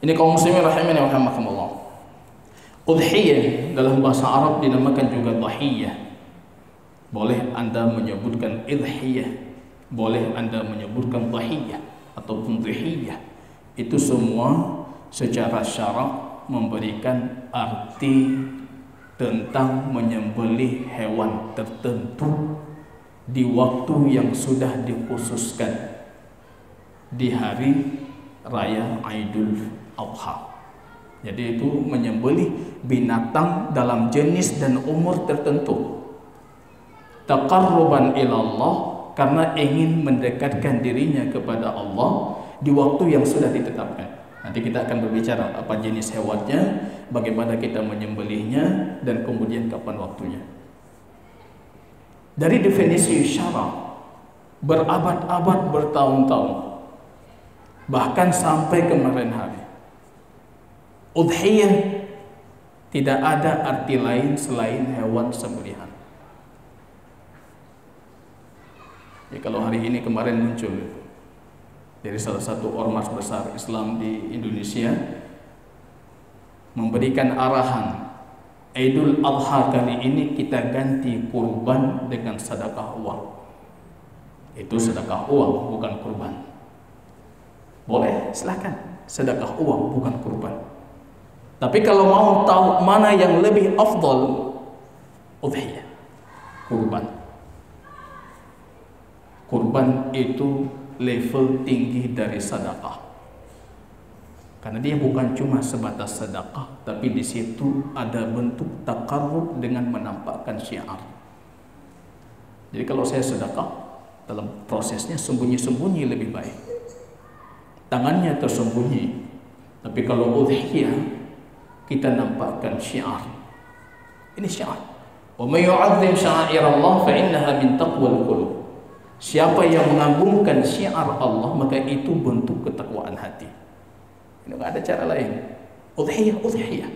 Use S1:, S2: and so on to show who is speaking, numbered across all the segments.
S1: Ini kaum muslimin rahimani wa rahimakumullah. Udhiyah dalam bahasa Arab dinamakan juga dhahiyah. Boleh Anda menyebutkan idhiyah, boleh Anda menyebutkan dhahiyah ataupun dhihiyah. Itu semua secara syarak memberikan arti tentang menyembelih hewan tertentu di waktu yang sudah dikhususkan di hari raya Idul Adha. Jadi itu menyembelih binatang dalam jenis dan umur tertentu. Taqarruban ilallah, karena ingin mendekatkan dirinya kepada Allah di waktu yang sudah ditetapkan. Nanti kita akan berbicara apa jenis hewannya, bagaimana kita menyembelihnya, dan kemudian kapan waktunya. Dari definisi syarak, berabad-abad, bertahun-tahun, bahkan sampai kemarin hari, udhiyah tidak ada arti lain selain hewan sembelihan. Ya, kalau hari ini kemarin muncul dari salah satu ormas besar Islam di Indonesia memberikan arahan Idul Adha kali ini kita ganti kurban dengan sedekah uang. Itu sedekah uang, bukan kurban. Boleh, silakan. Sedekah uang, bukan kurban. Tapi kalau mau tahu mana yang lebih afdal, udhiyah, kurban. Kurban itu level tinggi dari sedekah. Karena dia bukan cuma sebatas sedekah, tapi di situ ada bentuk taqarrub dengan menampakkan syiar. Jadi kalau saya sedekah, dalam prosesnya sembunyi-sembunyi lebih baik. Tangannya tersembunyi. Tapi kalau udhiyah, kita nampakkan syiar. Ini syiar. Wa may yu'azzim sya'airallah fa innaha min taqwal qulub. Siapa yang mengagungkan syiar Allah, maka itu bentuk ketakwaan hati. Ini enggak ada cara lain. Udhiyah, udhiyah.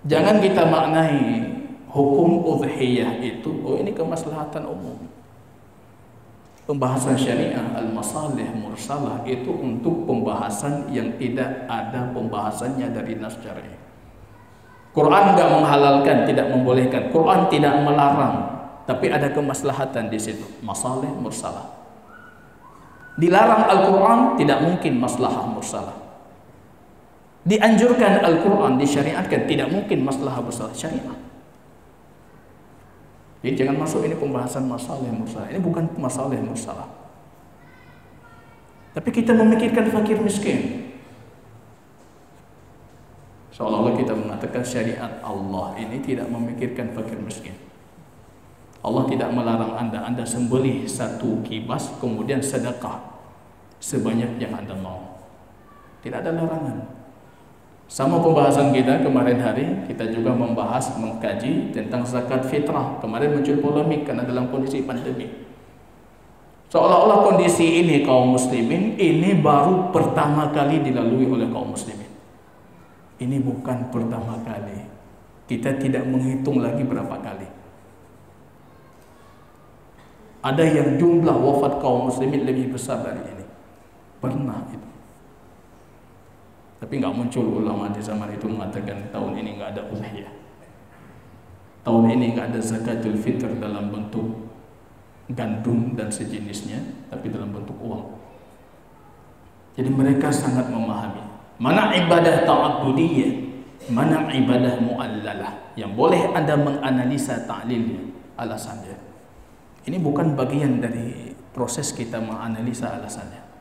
S1: Jangan kita maknai hukum udhiyah itu, oh ini kemaslahatan umum. Pembahasan syariah al-masalih mursalah itu untuk pembahasan yang tidak ada pembahasannya dari nas syar'i. Quran tidak menghalalkan, tidak membolehkan. Quran tidak melarang, tapi ada kemaslahatan di situ. Masalih mursalah. Dilarang Al-Quran, tidak mungkin maslahah mursalah. Dianjurkan Al-Quran, disyariatkan, tidak mungkin maslahah mursalah syariat. Jadi jangan masuk ini pembahasan masalah mursalah. Ini bukan masalah mursalah. Tapi kita memikirkan fakir miskin. Seolah-olah kita mengatakan syariat Allah ini tidak memikirkan fakir miskin. Allah tidak melarang Anda sembelih satu kibas kemudian sedekah sebanyak yang Anda mau. Tidak ada larangan. Sama pembahasan kita kemarin hari, kita juga membahas, mengkaji tentang zakat fitrah. Kemarin muncul polemik karena dalam kondisi pandemi. Seolah-olah kondisi ini kaum muslimin, ini baru pertama kali dilalui oleh kaum muslimin. Ini bukan pertama kali. Kita tidak menghitung lagi berapa kali. Ada yang jumlah wafat kaum muslimin lebih besar dari ini. Pernah itu. Tapi nggak muncul ulama di zaman itu mengatakan tahun ini nggak ada udhiyah. Tahun ini nggak ada zakatul fitr dalam bentuk gandum dan sejenisnya, tapi dalam bentuk uang. Jadi mereka sangat memahami mana ibadah ta'abbudiyah, mana ibadah mu'allalah yang boleh Anda menganalisa ta'lilnya, alasannya. Ini bukan bagian dari proses kita menganalisa alasannya.